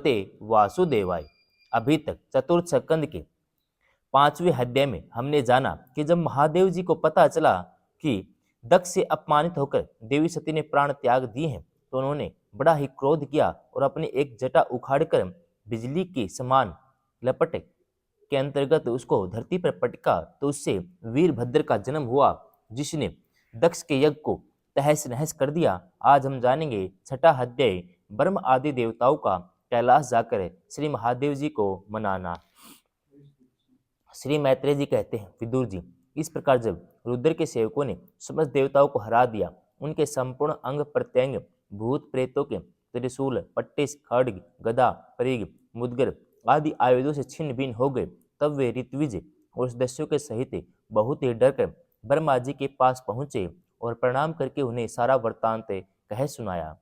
ते वासुदेवाय। अभी तक चतुर्थ स्कंद के 5वें अध्याय में हमने जाना कि जब महादेव जी को पता चला कि दक्ष से अपमानित होकर देवी सती ने प्राण त्याग दिए हैं, तो उन्होंने बड़ा ही क्रोध किया और अपनी एक जटा उखाड़कर बिजली के समान लपट के अंतर्गत उसको धरती पर पटका, तो उससे वीरभद्र का जन्म हुआ, जिसने दक्ष के यज्ञ को तहस नहस कर दिया। आज हम जानेंगे छठा अध्याय, ब्रह्म आदि देवताओं का कैलाश जाकर श्री महादेव जी को मनाना। श्री मैत्रेय जी कहते हैं, विदुर जी, इस प्रकार जब रुद्र के सेवकों ने समस्त देवताओं को हरा दिया, उनके संपूर्ण अंग प्रत्यंग भूत प्रेतों के त्रिशूल, पट्टिस, खड्ग, गदा, परिग, मुदगर आदि आयुधों से छिन्न भिन्न हो गए, तब वे ऋत्विज और सदस्यों के सहित बहुत ही डरकर ब्रह्मा जी के पास पहुंचे और प्रणाम करके उन्हें सारा वृत्तांत कह सुनाया।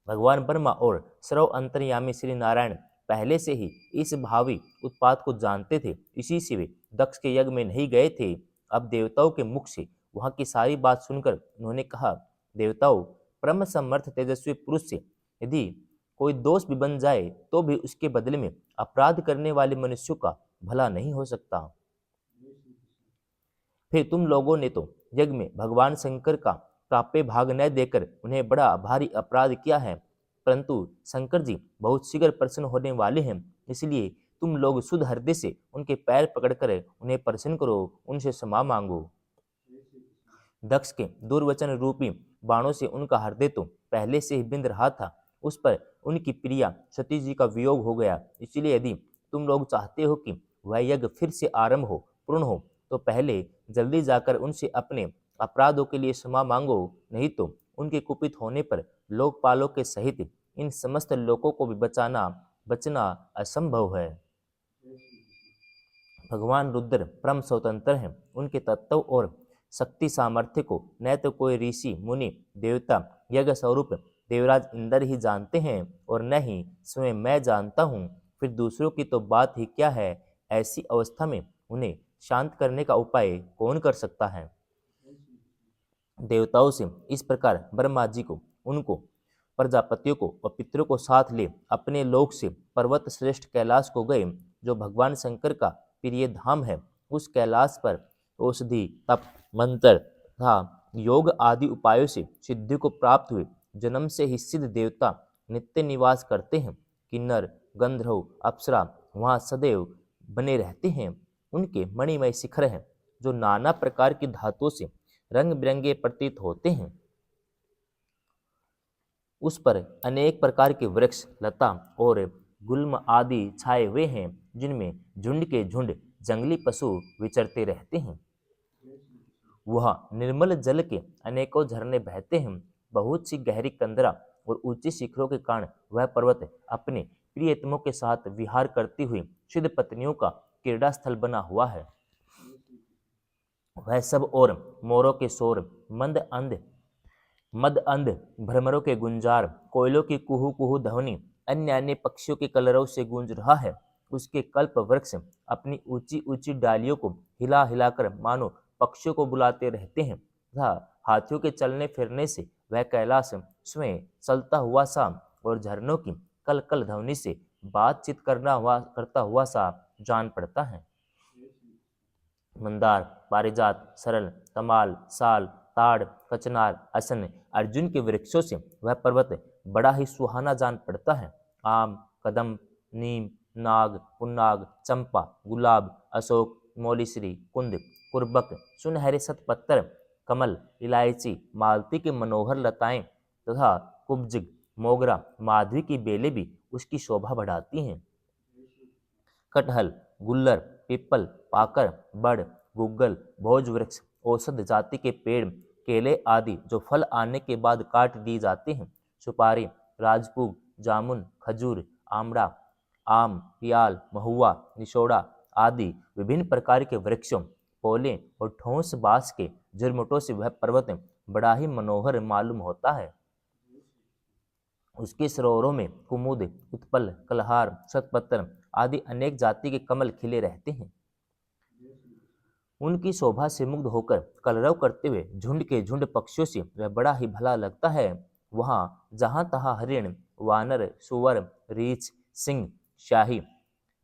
भगवान ब्रह्मा और सर्व अंतर्यामी श्री नारायण पहले से ही इस भावी उत्पात को जानते थे, इसी से वे दक्ष के यज्ञ में नहीं गए थे। अब देवताओं के मुख से वहां की सारी बात सुनकर उन्होंने कहा, देवताओं, परम समर्थ तेजस्वी पुरुष से यदि कोई दोष भी बन जाए तो भी उसके बदले में अपराध करने वाले मनुष्यों का भला नहीं हो सकता। फिर तुम लोगों ने तो यज्ञ में भगवान शंकर का प्राप्य भाग न देकर उन्हें बड़ा भारी अपराध किया है, परंतु शंकर जी बहुत शीघ्र प्रसन्न होने वाले हैं, इसलिए तुम लोग शुद्ध हृदय से उनके पैर पकड़कर उन्हें प्रसन्न करो, उनसे क्षमा मांगो। दक्ष के दुर्वचन रूपी बाणों से उनका हृदय तो पहले से ही बिंद रहा था, उस पर उनकी प्रिया सती जी का वियोग हो गया, इसलिए यदि तुम लोग चाहते हो कि वह यज्ञ फिर से आरंभ हो, पूर्ण हो, तो पहले जल्दी जाकर उनसे अपने अपराधों के लिए क्षमा मांगो, नहीं तो उनके कुपित होने पर लोकपालों के सहित इन समस्त लोगों को भी बचना असंभव है। भगवान रुद्र परम स्वतंत्र हैं, उनके तत्व और शक्ति सामर्थ्य को न तो कोई ऋषि मुनि देवता यज्ञ स्वरूप देवराज इंद्र ही जानते हैं और न ही स्वयं मैं जानता हूँ, फिर दूसरों की तो बात ही क्या है। ऐसी अवस्था में उन्हें शांत करने का उपाय कौन कर सकता है। देवताओं से इस प्रकार ब्रह्मा जी को उनको प्रजापतियों को और पितरों को साथ ले अपने लोक से पर्वत श्रेष्ठ कैलाश को गए, जो भगवान शंकर का प्रिय धाम है। उस कैलाश पर औषधि, तप, मंत्र तथा योग आदि उपायों से सिद्धि को प्राप्त हुए जन्म से ही सिद्ध देवता नित्य निवास करते हैं। किन्नर, गंधर्व, अप्सरा वहाँ सदैव बने रहते हैं। उनके मणिमय शिखर हैं, जो नाना प्रकार की धातुओं से रंग बिरंगे प्रतीत होते हैं। उस पर अनेक प्रकार के वृक्ष, लता और गुल्म आदि छाए हुए हैं, जिनमें झुंड के झुंड जंगली पशु विचरते रहते हैं। वहाँ निर्मल जल के अनेकों झरने बहते हैं। बहुत सी गहरी कंदरा और ऊंची शिखरों के कारण वह पर्वत अपने प्रियतमों के साथ विहार करती हुई सिद्ध पत्नियों का क्रीड़ा स्थल बना हुआ है। वह सब और मोरों के शोर, मद अंध भ्रमरों के गुंजार, कोयलों की कुहू कुहू ध्वनि, अन्य अन्य पक्षियों के कलरव से गूंज रहा है। उसके कल्प वृक्ष अपनी ऊंची ऊंची डालियों को हिला हिलाकर मानो पक्षियों को बुलाते रहते हैं तथा हाथियों के चलने फिरने से वह कैलाश स्वयं चलता हुआ सा और झरनों की कल कल ध्वनि से बातचीत करता हुआ सा जान पड़ता है। मंदार, पारिजात, सरल, तमाल, साल, ताड़, कचनार, असन, अर्जुन के वृक्षों से वह पर्वत बड़ा ही सुहाना जान पड़ता है। आम, कदम, नीम, नाग, पुन्नाग, चंपा, गुलाब, अशोक, मौलीश्री, कुंद, कुर्बक, सुनहरे सतपत्तर, कमल, इलायची, मालती की मनोहर लताएं तथा कुब्ज, मोगरा, माधवी की बेलें भी उसकी शोभा बढ़ाती हैं। कटहल, गुल्लर, पीपल, पाकर, बड़, गुग्गल, भोज वृक्ष, औषध जाति के पेड़, केले आदि जो फल आने के बाद काट दिए जाते हैं, सुपारी, राजपूग, जामुन, खजूर, आमड़ा, आम, पियाल, महुआ, निशोड़ा आदि विभिन्न प्रकार के वृक्षों, पोले और ठोस बांस के झुरमुटों से वह पर्वत बड़ा ही मनोहर मालूम होता है। उसके सरोवरों में कुमुद, उत्पल, कलहार, शतपत्र आदि अनेक जाति के कमल खिले रहते हैं। उनकी शोभा से मुग्ध होकर कलरव करते हुए झुंड के झुंड पक्षियों से वह बड़ा ही भला लगता है। वहाँ जहाँ तहाँ हरिण, वानर, सुअर, रीछ, सिंह, शाही,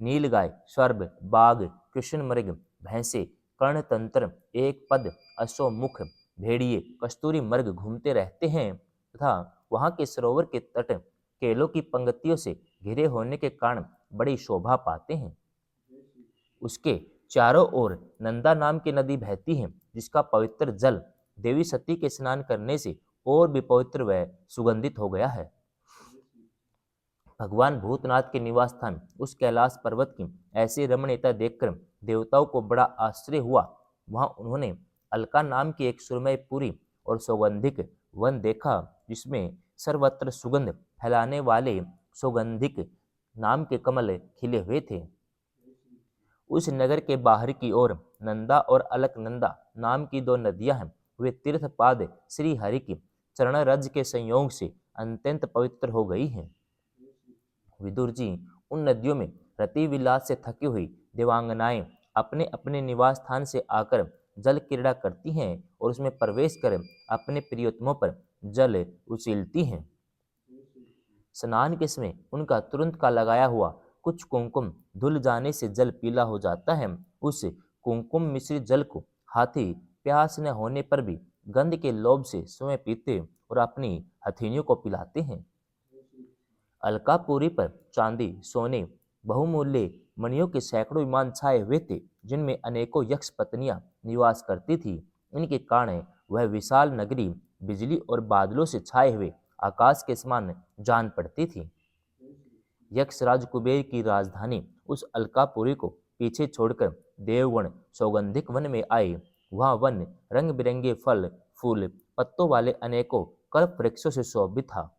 नीलगाय, सर्प, बाघ, कृष्णमृग, भैंसे, कर्णतंत्र, एक पद, अश्वमुख, भेड़िए, कस्तूरी मृग घूमते रहते हैं तथा वहां के सरोवर के तट केलों की पंक्तियों से घिरे होने के कारण बड़ी शोभा पाते हैं। उसके चारों ओर नंदा नाम की नदी बहती है, जिसका पवित्र जल देवी सती के स्नान करने से और भी पवित्र व सुगंधित हो गया है। भगवान भूतनाथ के निवास स्थान उस कैलाश पर्वत की ऐसी रमणीयता देखकर देवताओं को बड़ा आश्चर्य हुआ। वहां उन्होंने अलका नाम की एक सुरमई पूरी और सौगंधिक वन देखा, जिसमें सर्वत्र सुगंध फैलाने वाले सौगंधिक नाम के कमल खिले हुए थे। उस नगर के बाहर की ओर नंदा और अलकनंदा नाम की दो नदियां हैं। वे तीर्थपाद श्री हरि की चरण रज के संयोग से अत्यंत पवित्र हो गई हैं। विदुर जी, उन नदियों में रति विलास से थकी हुई देवांगनाएं अपने अपने निवास स्थान से आकर जल क्रीड़ा करती हैं और उसमें प्रवेश कर अपने प्रियोतमों पर जल उछीलती हैं। स्नान के समय उनका तुरंत का लगाया हुआ कुछ कुमकुम धुल जाने से जल पीला हो जाता है। उस कुमकुम मिश्रित जल को हाथी प्यास न होने पर भी गंध के लोभ से स्वयं पीते और अपनी हथेलियों को पिलाते हैं। अलकापुरी पर चांदी, सोने, बहुमूल्य मणियों के सैकड़ों विमान छाए हुए थे, जिनमें अनेकों यक्ष पत्नियां निवास करती थी। इनके कारण वह विशाल नगरी बिजली और बादलों से छाए हुए आकाश के समान जान पड़ती थी। यक्षराज कुबेर की राजधानी उस अलकापुरी को पीछे छोड़कर देवगण सौगंधिक वन में आए। वहां वन रंग बिरंगे फल, फूल, पत्तों वाले अनेकों कल्प वृक्षों से शोभित था।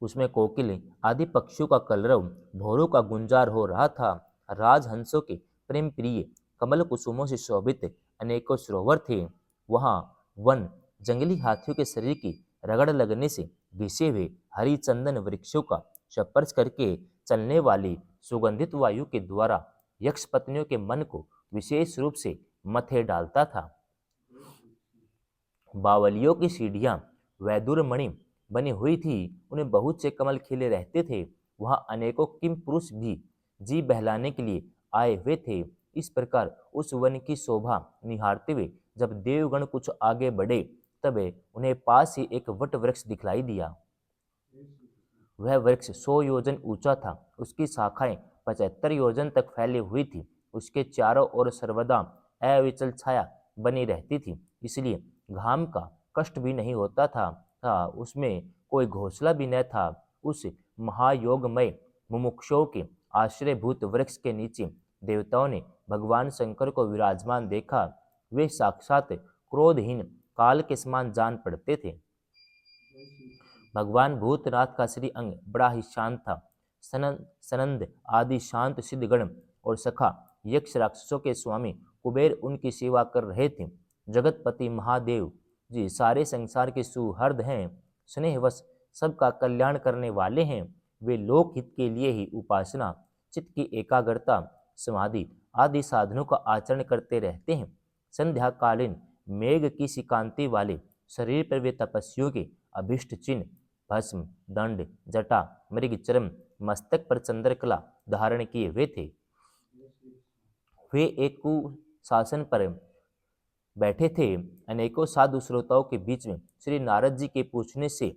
उसमें कोकिल आदि पक्षियों का कलरव, भौरों का गुंजार हो रहा था। राजहंसों के प्रेम प्रिय कमल कुसुमों से शोभित अनेकों सरोवर थे। वहां वन जंगली हाथियों के शरीर की रगड़ लगने से घिसे हुए हरी चंदन वृक्षों का स्पर्श करके चलने वाली सुगंधित वायु के द्वारा यक्ष पत्नियों के मन को विशेष रूप से मथे डालता था। बावलियों की सीढ़ियां वैदुरमणि बनी हुई थी, उन्हें बहुत से कमल खिले रहते थे। वहां अनेकों किम पुरुष भी जी बहलाने के लिए आए हुए थे। इस प्रकार उस वन की शोभा निहारते हुए जब देवगण कुछ आगे बढ़े, तब उन्हें पास ही एक वट वृक्ष दिखलाई दिया। वह वृक्ष 100 योजन ऊंचा था। उसकी शाखाएं 75 योजन तक फैली हुई थी। उसके चारों ओर सर्वदा अविचल छाया बनी रहती थी, इसलिए घाम का कष्ट भी नहीं होता था। उसमें कोई घोंसला भी न था। उस महायोगमय मुमुक्षुओं के आश्रयभूत वृक्ष के नीचे देवताओं ने भगवान शंकर को विराजमान देखा। वे साक्षात क्रोधहीन काल के समान जान पड़ते थे। भगवान भूतनाथ का श्री अंग बड़ा ही शांत था। सनंद आदि शांत सिद्धगण और सखा यक्ष राक्षसों के स्वामी कुबेर उनकी सेवा कर रहे थे। जगतपति महादेव जी सारे संसार के सुहृद हैं, स्नेहवश सबका कल्याण करने वाले हैं। वे लोकहित के लिए ही उपासना, चित्त की एकाग्रता, समाधि आदि साधनों का आचरण करते रहते हैं। संध्याकालीन मेघ की सी कांति वाले शरीर पर वे तपस्वियों के अभिष्ट चिन्ह भस्म, दंड, जटा, मृग चरम, मस्तक पर चंद्रकला धारण किए हुए थे। वे एक शासन पर बैठे थे। अनेकों साधु श्रोताओं के बीच में श्री नारद जी के पूछने से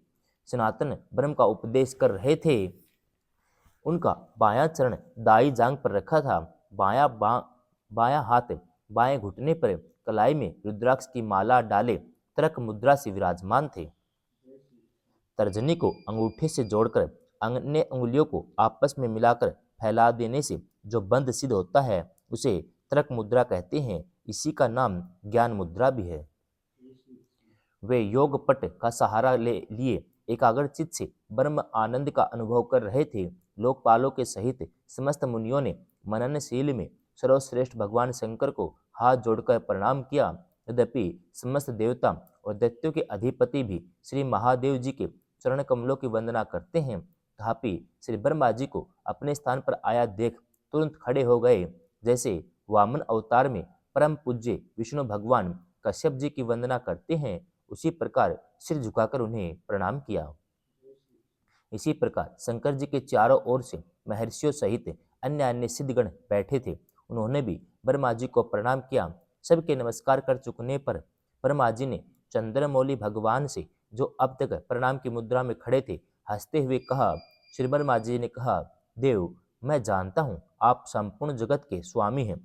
सनातन ब्रह्म का उपदेश कर रहे थे। उनका बायां चरण दाई जांग पर रखा था। बायां हाथ बाएं घुटने पर कलाई में रुद्राक्ष की माला डाले तरक मुद्रा से विराजमान थे। तर्जनी को अंगूठे से जोड़कर अन्य उंगलियों को आपस में मिलाकर फैला देने से जो बंध सिद्ध होता है, उसे तरक मुद्रा कहते हैं। इसी का नाम ज्ञान मुद्रा भी है। वे योग पट का सहारा लिए एकाग्रचित से ब्रह्म आनंद का अनुभव कर रहे थे। लोकपालों के सहित समस्त मुनियों ने मननशील में सर्वश्रेष्ठ भगवान शंकर को हाथ जोड़कर प्रणाम किया। यद्यपि समस्त देवता और दैत्यों के अधिपति भी श्री महादेव जी के चरण कमलों की वंदना करते हैं, तथापि श्री ब्रह्मा जी को अपने स्थान पर आया देख तुरंत खड़े हो गए। जैसे वामन अवतार में परम पूज्य विष्णु भगवान कश्यप जी की वंदना करते हैं, उसी प्रकार सिर झुकाकर उन्हें प्रणाम किया। इसी प्रकार शंकर जी के चारों ओर से महर्षियों सहित अन्य अन्य सिद्धगण बैठे थे। उन्होंने भी ब्रह्मा जी को प्रणाम किया। सबके नमस्कार कर चुकने पर ब्रह्मा जी ने चंद्रमौली भगवान से, जो अब तक प्रणाम की मुद्रा में खड़े थे, हंसते हुए कहा। श्री ब्रह्मा जी ने कहा, देव, मैं जानता हूँ आप संपूर्ण जगत के स्वामी हैं,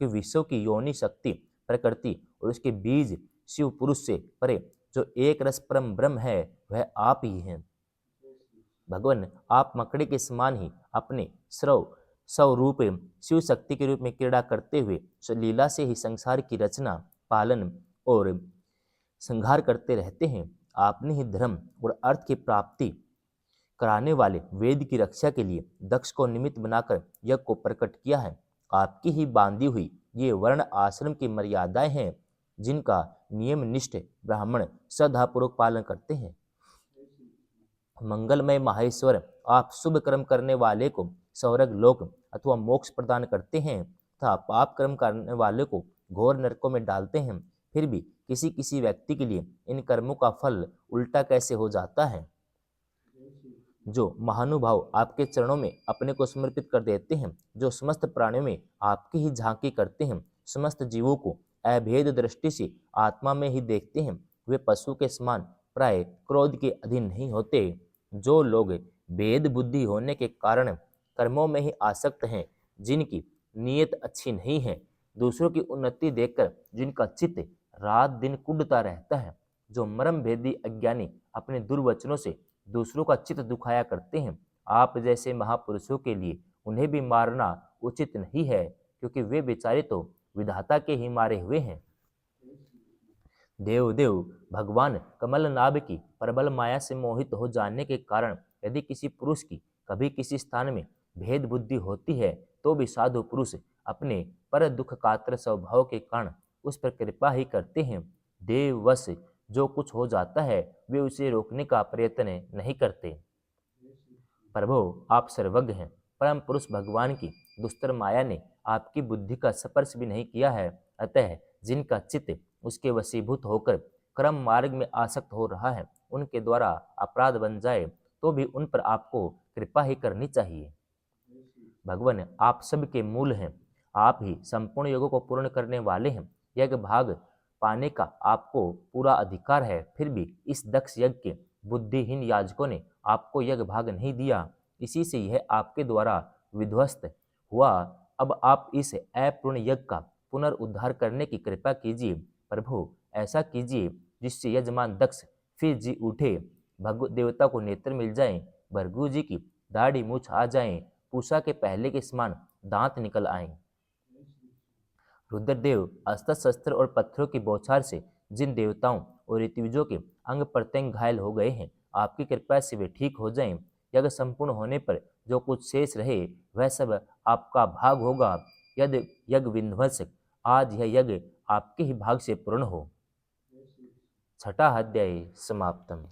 कि विश्व की योनि शक्ति, प्रकृति और उसके बीज शिव पुरुष से परे जो एक रस परम ब्रह्म है वह आप ही हैं। भगवान, आप मकड़े के समान ही अपने स्वरूप शिव शक्ति के रूप में क्रीड़ा करते हुए लीला से ही संसार की रचना, पालन और संहार करते रहते हैं। आपने ही धर्म और अर्थ की प्राप्ति कराने वाले वेद की रक्षा के लिए दक्ष को निमित्त बनाकर यज्ञ को प्रकट किया है। आपकी ही बांधी हुई ये वर्ण आश्रम की मर्यादाएं हैं, जिनका नियम निष्ठ ब्राह्मण श्रद्धापूर्वक पालन करते हैं। मंगलमय माहेश्वर, आप शुभ कर्म करने वाले को स्वर्ग लोक अथवा मोक्ष प्रदान करते हैं तथा पाप कर्म करने वाले को घोर नरकों में डालते हैं। फिर भी किसी किसी व्यक्ति के लिए इन कर्मों का फल उल्टा कैसे हो जाता है। जो महानुभाव आपके चरणों में अपने को समर्पित कर देते हैं, जो समस्त प्राणियों में आपकी ही झांकी करते हैं, समस्त जीवों को अभेद दृष्टि से आत्मा में ही देखते हैं, वे पशु के समान प्राय क्रोध के अधीन नहीं होते। जो लोग भेद बुद्धि होने के कारण कर्मों में ही आसक्त हैं, जिनकी नीयत अच्छी नहीं है, दूसरों की उन्नति देखकर जिनका चित्त रात दिन कुढ़ता रहता है, जो मर्म भेदी अज्ञानी अपने दुर्वचनों से दूसरों का चित्त दुखाया करते हैं, आप जैसे महापुरुषों के लिए उन्हें भी मारना उचित नहीं है, क्योंकि वे बेचारे तो विधाता के ही मारे हुए हैं। देव देव भगवान कमल नाभ की प्रबल माया से मोहित हो जाने के कारण यदि किसी पुरुष की कभी किसी स्थान में भेद बुद्धि होती है, तो भी साधु पुरुष अपने पर दुख कातर स्वभाव के कारण उस पर कृपा ही करते हैं। देववश जो कुछ हो जाता है वे उसे रोकने का प्रयत्न नहीं करते। प्रभु, आप सर्वज्ञ हैं। परम पुरुष भगवान की दुस्तर माया ने आपकी बुद्धि का स्पर्श भी नहीं किया है, अतः जिनका चित्त उसके वशीभूत होकर क्रम मार्ग में आसक्त हो रहा है, उनके द्वारा अपराध बन जाए तो भी उन पर आपको कृपा ही करनी चाहिए। भगवान, आप सबके मूल हैं, आप ही संपूर्ण योगों को पूर्ण करने वाले हैं। यज्ञ भाग पाने का आपको पूरा अधिकार है, फिर भी इस दक्ष यज्ञ के बुद्धिहीन याजकों ने आपको यज्ञ भाग नहीं दिया, इसी से यह आपके द्वारा विध्वस्त हुआ। अब आप इस अपूर्ण यज्ञ का पुनर्उद्धार करने की कृपा कीजिए। प्रभु, ऐसा कीजिए जिससे यजमान दक्ष फिर जी उठे, भगु देवता को नेत्र मिल जाएं, भृगु जी की दाढ़ी मूछ आ जाएं, पूषा के पहले के समान दांत निकल आएं। रुद्रदेव अस्त्र शस्त्र और पत्थरों की बौछार से जिन देवताओं और ऋतुजों के अंग प्रत्यंग घायल हो गए हैं, आपकी कृपा से वे ठीक हो जाएं। यज्ञ संपूर्ण होने पर जो कुछ शेष रहे वह सब आपका भाग होगा। यदि यज्ञ विध्वंस, आज यह यज्ञ आपके ही भाग से पूर्ण हो। छठा अध्याय समाप्तम।